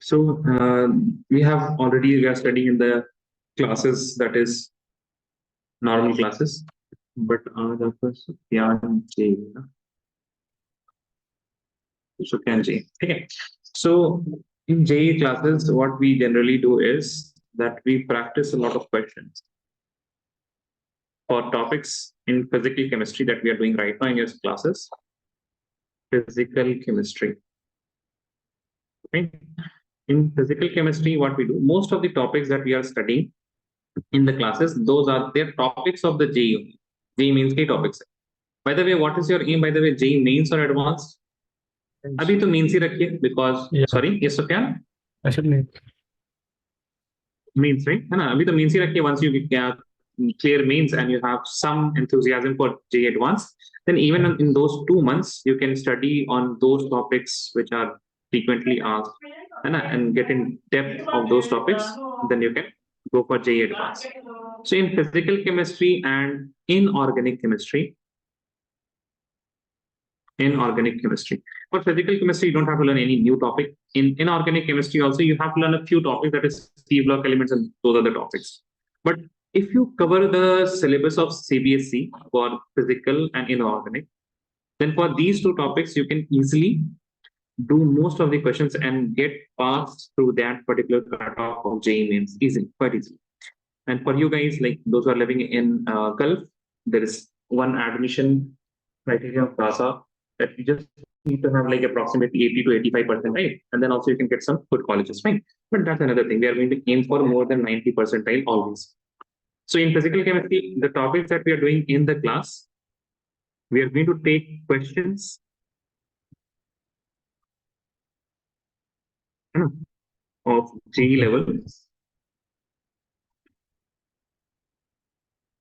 So we are studying in the classes, that is normal classes, but Sufyan J. Sufyan J. Okay. So in JE classes, what we generally do is that we practice a lot of questions for topics in physical chemistry that we are doing right now in your classes. Physical chemistry. Okay. In physical chemistry, what we do, most of the topics that we are studying in the classes, those are their topics of the JE. JE means key topics. By the way, what is your aim? By the way, JE mains or advanced? अभी तो mains ही रखिए because sorry, yes Sufyan, I should means right है ना, अभी तो mains ही रखिए. Once you clear means and you have some enthusiasm for JE advanced, then even in those 2 months you can study on those topics which are frequently asked and get in depth of those topics, then you can go for JE advanced. So in physical chemistry and inorganic chemistry, for physical chemistry, you don't have to learn any new topic. In inorganic chemistry, also, you have to learn a few topics, that is C block elements, and those are the topics. But if you cover the syllabus of CBSE for physical and inorganic, then for these two topics, you can easily do most of the questions and get passed through that particular cutoff of JEE mains easily, quite easily. And for you guys, like those who are living in Gulf, there is one admission criteria of CASA that you just need to have like approximately 80 to 85%, right? And then also you can get some good colleges, right? But that's another thing. We are going to aim for more than 90 percentile always. So in physical chemistry, the topics that we are doing in the class, we are going to take questions of JEE level.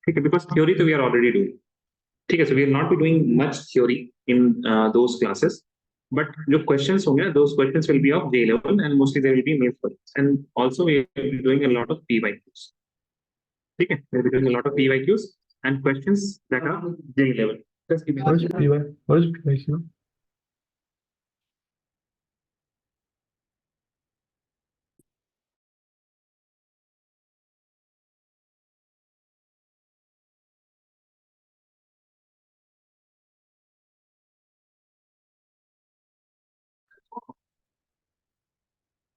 Okay, because theory we are already doing. Okay, so we will not be doing much theory in those classes, but your questions those questions will be of JEE level, and mostly there will be mains questions. And also we will be doing a lot of PYQs. Okay, we will be doing a lot of PYQs and questions that are JEE level. Just give me what is PYQ?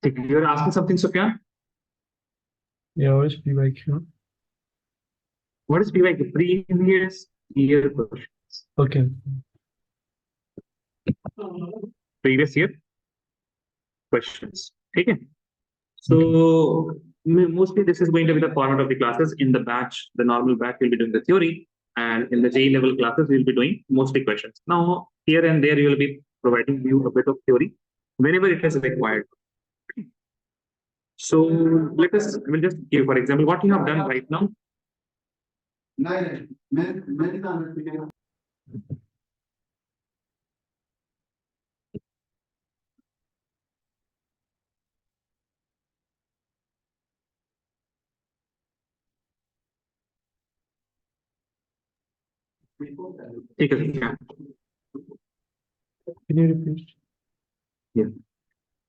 You're asking something, Sufyan? Yeah, what is PYQ? What is PYQ? Previous year questions. Okay. Previous year questions. Okay. So mostly this is going to be the format of the classes. In the batch, the normal batch will be doing the theory, and in the JEE level classes, we'll be doing mostly questions. Now, here and there, you will be providing you a bit of theory whenever it is required. So we'll just give, for example, what you have done right now. Can you repeat? Yeah.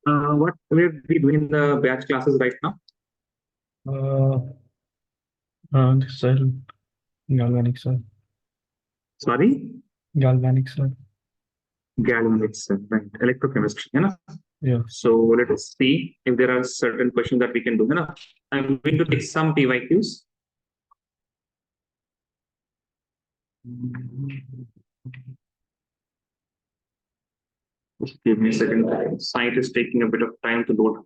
What we'll be doing in the batch classes right now? Cell, galvanic cell. Sorry? Galvanic cell. Galvanic cell, right? Electrochemistry, yeah. So let us see if there are certain questions that we can do. I'm going to take some PYQs. Just give me a second. Site is taking a bit of time to load.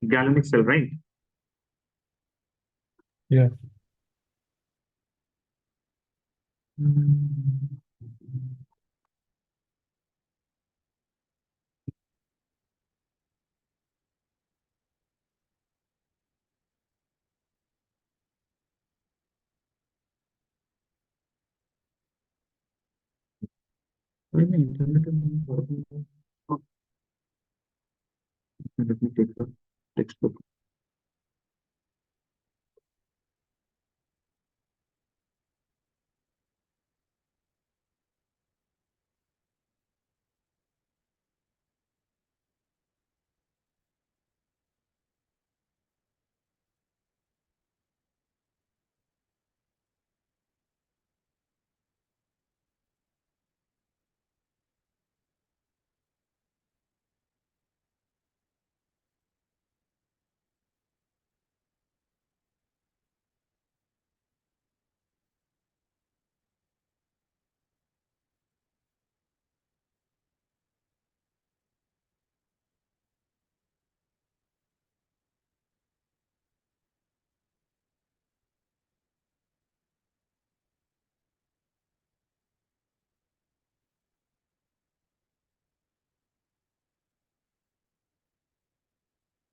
Galvanic cell, right? Yeah. Let me take the textbook.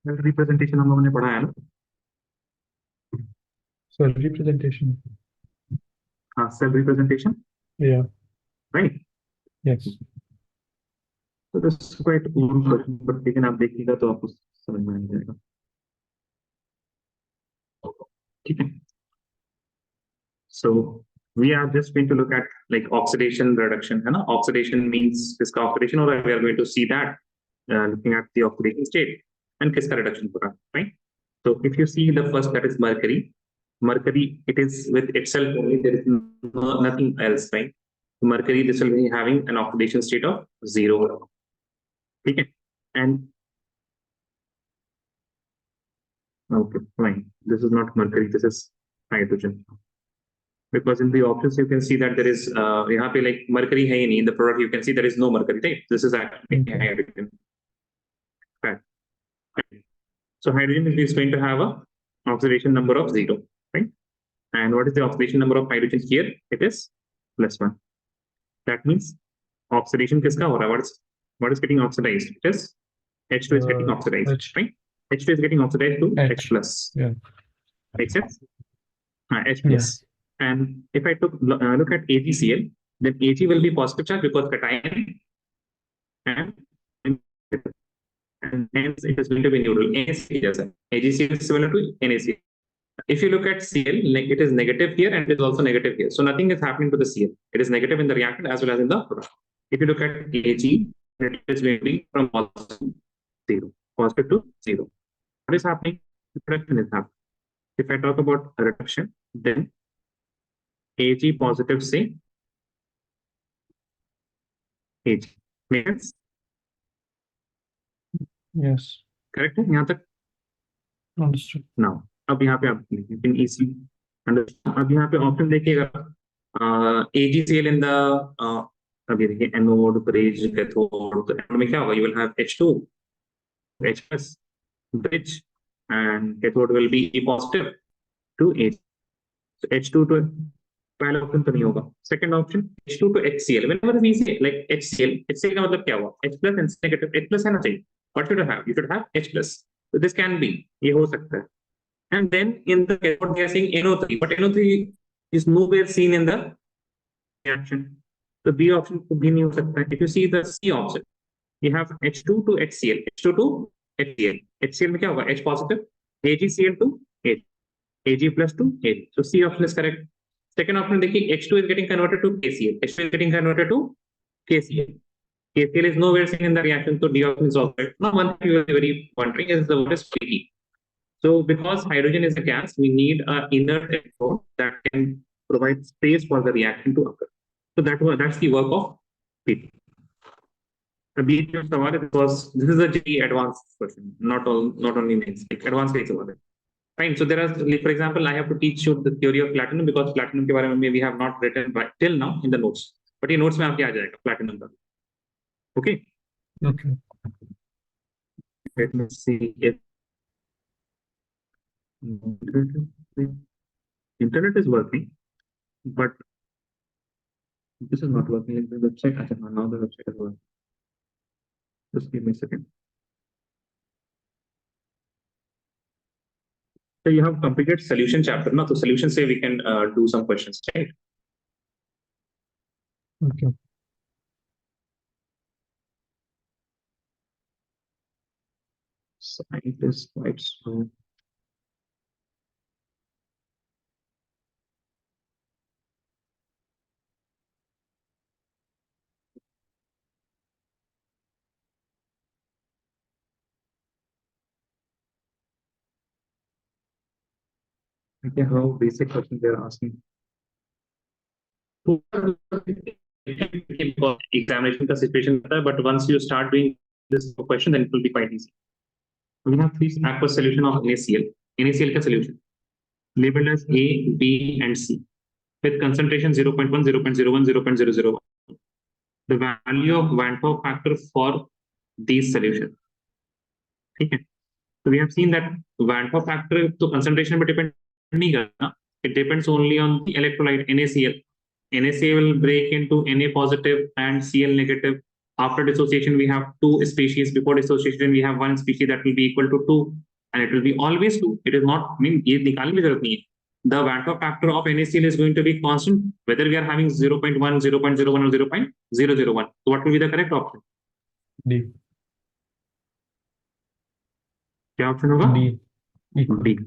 Representation हम लोगों ने पढ़ा है ना? So representation. Cell representation. Yeah. Right. Yes. So this is quite old question, but लेकिन आप देखिएगा तो आपको समझ में आ जाएगा. ठीक है. So we are just going to look at like oxidation reduction. है ना? Oxidation means किसका oxidation हो रहा है? We are going to see that looking at the oxidation state and किसका reduction हो रहा है, right? So if you see the first, that is mercury. Mercury, it is with itself only. There is nothing else, right? Mercury, this will be having an oxidation state of 0. Okay, and okay, fine. This is not mercury. This is hydrogen. Because in the options you can see that there is यहाँ पे like mercury है ही नहीं. In the product you can see there is no mercury, right? This is actually hydrogen. Right. So hydrogen is going to have a oxidation number of 0, right? And what is the oxidation number of hydrogen here? It is +1. That means oxidation किसका हो रहा है? What is getting oxidized? It is H2 is getting oxidized, right? H2 is getting oxidized to H plus. Yeah. Makes sense? H plus. Yeah. And if I look at AgCl, then Ag will be positive charge because cation, and hence it is going to be neutral. AgCl is similar to NaCl. If you look at Cl, like it is negative here and it is also negative here. So nothing is happening to the Cl. It is negative in the reactant as well as in the product. If you look at Ag, it is going to be from positive to 0. What is happening? Reduction is happening. If I talk about reduction, then Ag positive say Ag. Make sense? Yes. Correct? यहाँ तक? Understood. Now, अब यहाँ पे आप can easily understand. अब यहाँ पे option देखिएगा. AgCl in the अभी देखिए anode, bridge, cathode. तो anode में क्या होगा? You will have H2, H plus, bridge, and cathode will be E positive to H. So H2 to पहला ऑप्शन तो नहीं होगा. Second option H2 to HCl. Whenever we say like HCl का मतलब क्या हुआ? H plus and negative. H plus है ना चाहिए. What should you have? You should have H plus. So this can be. ये हो सकता है. And then in the cathode we are saying NO3, but NO3 is nowhere seen in the reaction. So B option could be नहीं हो सकता है. If you see the C option, you have H2 to HCl, H2 to HCl. HCl में क्या होगा? H positive, AgCl to H, Ag plus to H. So C option is correct. Second option देखिए, H2 is getting converted to KCl. H2 is getting converted to KCl. KCl is nowhere seen in the reaction, so D option is also correct. Now one thing you are very wondering is the what is PT. So because hydrogen is a gas, we need an inert electrode that can provide space for the reaction to occur. So that's the work of PT. The बीच में सवाल है because this is a JEE advanced question, not only mains, like advanced का सवाल है. Fine. So there are, like, for example, I have to teach you the theory of platinum because platinum के बारे में we have not written right till now in the notes. But ये notes में आपके आ जाएगा platinum का. Okay. Okay. Let me see if internet is working, but this is not working. Like the website, now the website is working. Just give me a second. So you have completed solution chapter, no? So solution say we can do some questions, right? Okay. Site is quite slow. Okay, how basic question they are asking. Examination का situation होता है, but once you start doing this question, then it will be quite easy. We have three aqueous solution of NaCl. NaCl का solution labeled as A, B, and C with concentration 0.1, 0.01, 0.001. The value of Van Hoff factor for these solutions. ठीक है? So we have seen that Van Hoff factor तो concentration पे depend नहीं करता. It depends only on the electrolyte NaCl. NaCl will break into Na positive and Cl negative. After dissociation, we have two species. Before dissociation, we have one species that will be equal to 2, and it will be always 2. It is not, I mean, ये निकालने की जरूरत नहीं है. The Van Hoff factor of NaCl is going to be constant, whether we are having 0.1, 0.01, or 0.001. So what will be the correct option? D. क्या option होगा? D. D.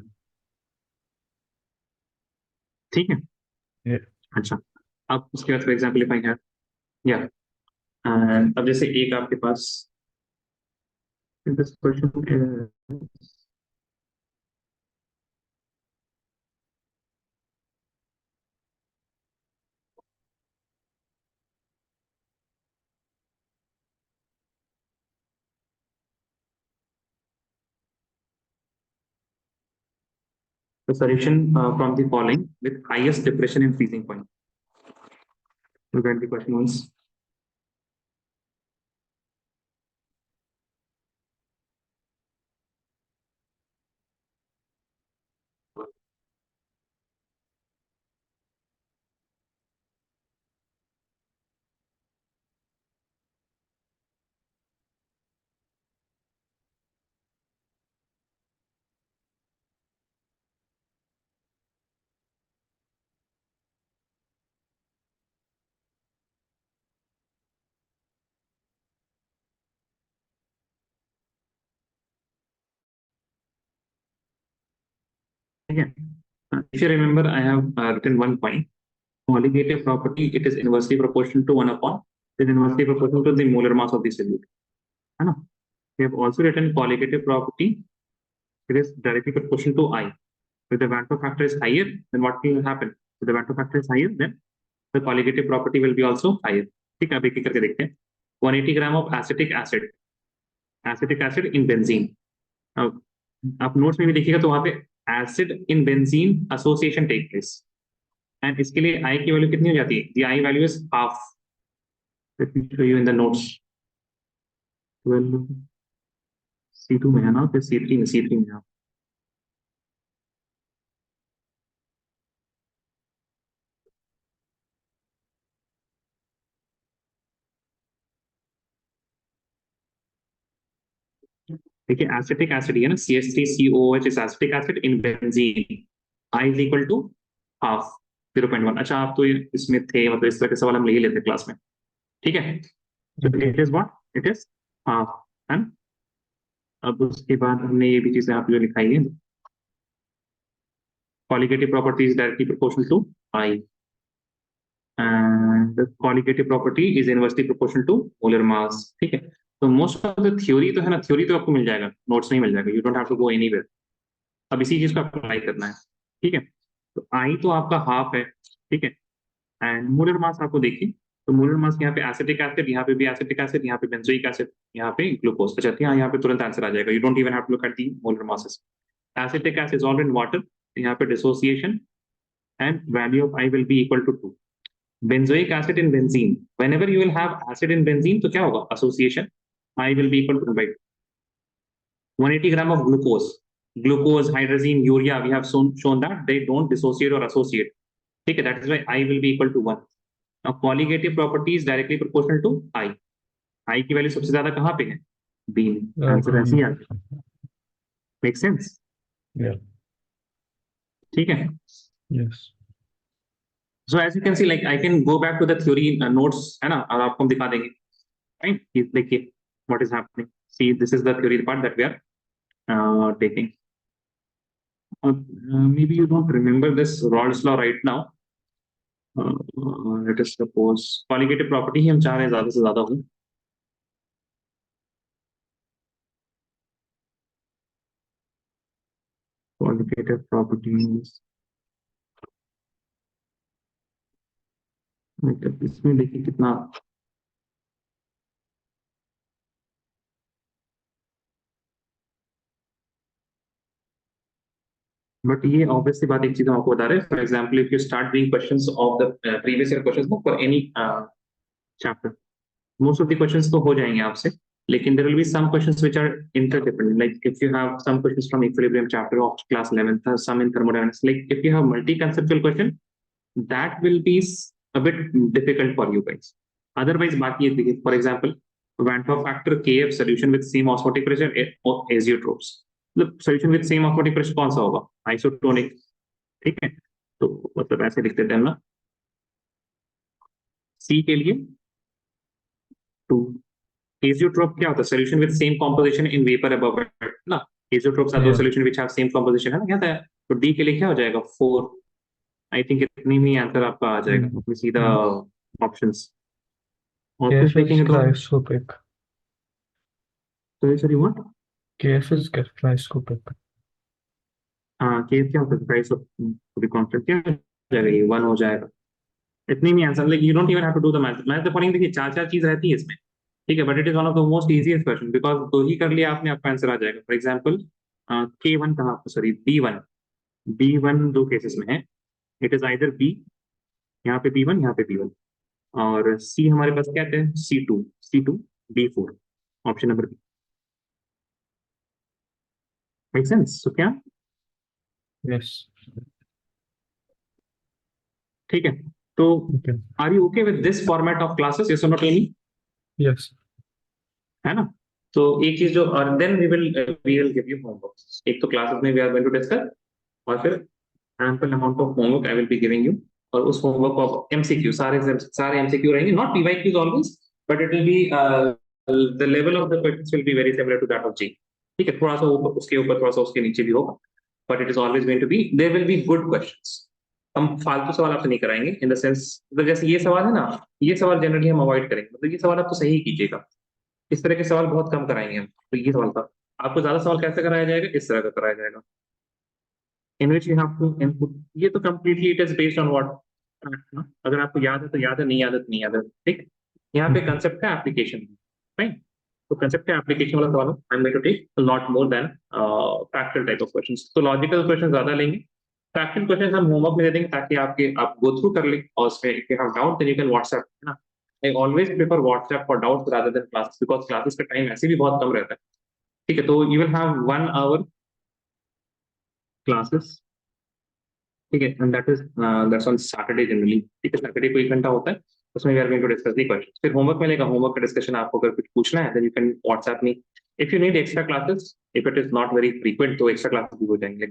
ठीक है? Yeah. अच्छा, अब उसके बाद for example if I have या अब जैसे एक आपके पास this question is the solution from the following with highest depression and freezing point. Look at the question once. Again, if you remember, I have written one point. Colligative property, it is inversely proportional to 1 upon, it is inversely proportional to the molar mass of the solute. We have also written colligative property, it is directly proportional to I. If the Van Hoff factor is higher, then what will happen? If the Van Hoff factor is higher, then the colligative property will be also higher. ठीक है, अब एक-एक करके देखते हैं. 180 gram of acetic acid in benzene. अब आप notes में भी देखिएगा तो वहां पे acid in benzene association take place. And इसके लिए I की वैल्यू कितनी हो जाती है? The I value is half. Let me show you in the notes. 12 C2 में है ना, फिर C3 में है. देखिए एसिटिक एसिड है ना, CH3COOH is acetic acid in benzene. I is equal to half 0.1. अच्छा, आप तो इसमें थे, मतलब इस तरह के सवाल हम ले ही लेते क्लास में. ठीक है, तो it is what, it is half. And अब उसके बाद हमने ये भी चीजें आप जो लिखाई है, colligative property is directly proportional to I, and the colligative property is inversely proportional to molar mass. ठीक है, तो मोस्ट ऑफ द थ्योरी तो है ना, थ्योरी तो आपको मिल जाएगा, नोट्स नहीं मिल जाएगा. You don't have to go anywhere. अब इसी चीज को अप्लाई करना है. ठीक है, तो आई तो आपका हाफ है. ठीक है, एंड मोलर मास आपको देखिए, तो मोलर मास यहाँ पे एसिटिक एसिड, यहाँ पे भी एसिटिक एसिड, यहाँ पे बेंजोइक एसिड, यहाँ पे ग्लूकोज. अच्छा, यहाँ पे तुरंत आंसर आ जाएगा. You don't even have to look at the molar masses. Acetic acid dissolved in water, यहाँ पे dissociation and value of I will be equal to 2. Benzoic acid in benzene, whenever you will have acid in benzene, तो क्या होगा? Association, I will be equal to 1 by 2. 180 gram of glucose, hydrazine, urea, we have shown that they don't dissociate or associate. ठीक है, that is why I will be equal to 1. Now colligative property is directly proportional to I. I की value सबसे ज्यादा कहाँ पे है? B में. Answer ऐसे ही आ गया. Make sense? Yeah. ठीक है. Yes. So as you can see, like I can go back to the theory notes, है ना, और आपको हम दिखा देंगे. Right? देखिए what is happening. See, this is the theory part that we are taking. Maybe you don't remember this Rod's law right now. Let us suppose colligative property ही हम चाह रहे हैं ज्यादा से ज्यादा हो. Colligative properties. मतलब इसमें देखिए कितना बट ये ऑब्वियसली बात एक चीज हम आपको बता रहे हैं. For example if you start doing questions of the previous year questions for any chapter, most of the questions तो हो जाएंगे आपसे, लेकिन there will be some questions which are interdependent. Like if you have some questions from equilibrium chapter of class 11th, some in thermodynamics. Like if you have multi-conceptual question, that will be a bit difficult for you guys. Otherwise, बाकी ये देखिए, for example, Van 't Hoff factor KF solution with same osmotic pressure or azeotropes. मतलब solution with same osmotic pressure कौन सा होगा? Isotonic. ठीक है, तो मतलब ऐसे लिख देते हैं ना. C के लिए to azeotrope क्या होता है? Solution with same composition in vapor above it ना. Azeotropes are those Yeah. solution which have same composition है ना, क्या था? तो D के लिए क्या हो जाएगा? 4. आई थिंक इतनी में आंसर आपका आ जाएगा. सीधा ऑप्शंस और कुछ KF is देखेंगे तो chryscopic. Sorry what. KF is chryscopic. हाँ, केस क्या होता है? प्राइस ऑफ कांस्टेंट क्या हो जाएगा? ये 1 हो जाएगा. इतनी में answer. Like you don't even have to do the math. Math the following देखिए, चार चार चीज रहती है इसमें. ठीक है, but it is one of the most easiest question because दो ही कर लिया आपने, आपका आंसर आ जाएगा. फॉर एग्जांपल K1 कहाँ, सॉरी B1 दो केसेस में है. इट इज आइदर B, यहाँ पे B1, यहाँ पे B1, और C हमारे पास क्या है? C2 B4. Option number B. Make sense? So क्या? Yes. ठीक है, तो Okay. Are you okay with this format of classes? Yes और नो टेल मी. Yes. है ना? तो एक चीज जो, और then we will give you homework. एक तो क्लासेस में we are going to discuss, और फिर ample amount of homework I will be giving you. और उस होमवर्क ऑफ एमसीक्यू, सारे एमसीक्यू रहेंगे, not PYQs always, but it will be the level of the questions will be very similar to that of JEE. ठीक है, थोड़ा सा ऊपर, उसके ऊपर, थोड़ा सा उसके नीचे भी होगा, but it is always going to be, there will be good questions. हम फालतू सवाल आपसे नहीं कराएंगे इन द सेंस, मतलब जैसे ये सवाल है ना, ये सवाल जनरली हम अवॉइड करेंगे. मतलब ये सवाल आप तो सही कीजिएगा, इस तरह के सवाल बहुत कम कराएंगे हम. तो ये सवाल था. आपको ज्यादा सवाल कैसे कराया जाएगा? इस तरह का कराया जाएगा, in which you have to input. ये तो completely it is based on what. अगर आपको याद है तो याद है, नहीं याद है तो नहीं याद है. ठीक, यहाँ पे कंसेप्ट का एप्लीकेशन. राइट, तो कंसेप्ट का एप्लीकेशन वाला सवाल I am going to take not more than factual type of questions. तो लॉजिकल क्वेश्चन ज्यादा लेंगे, फैक्चुअल क्वेश्चन हम होमवर्क में दे देंगे ताकि आप गो थ्रू कर लें, और उसमें if you have doubt then you can WhatsApp, है ना. I always prefer WhatsApp for doubts rather than classes, because classes का टाइम ऐसे भी बहुत कम रहता है. ठीक है, तो you will have 1 hour classes. ठीक है, and that's on Saturday generally. ठीक है, सैटरडे को 1 घंटा होता है, उसमें we are going to discuss the question. फिर होमवर्क मिलेगा, होमवर्क का डिस्कशन आपको अगर कुछ पूछना है then you can WhatsApp me. If you need extra classes, if it is not very frequent, तो एक्स्ट्रा क्लासेस भी हो जाएंगे.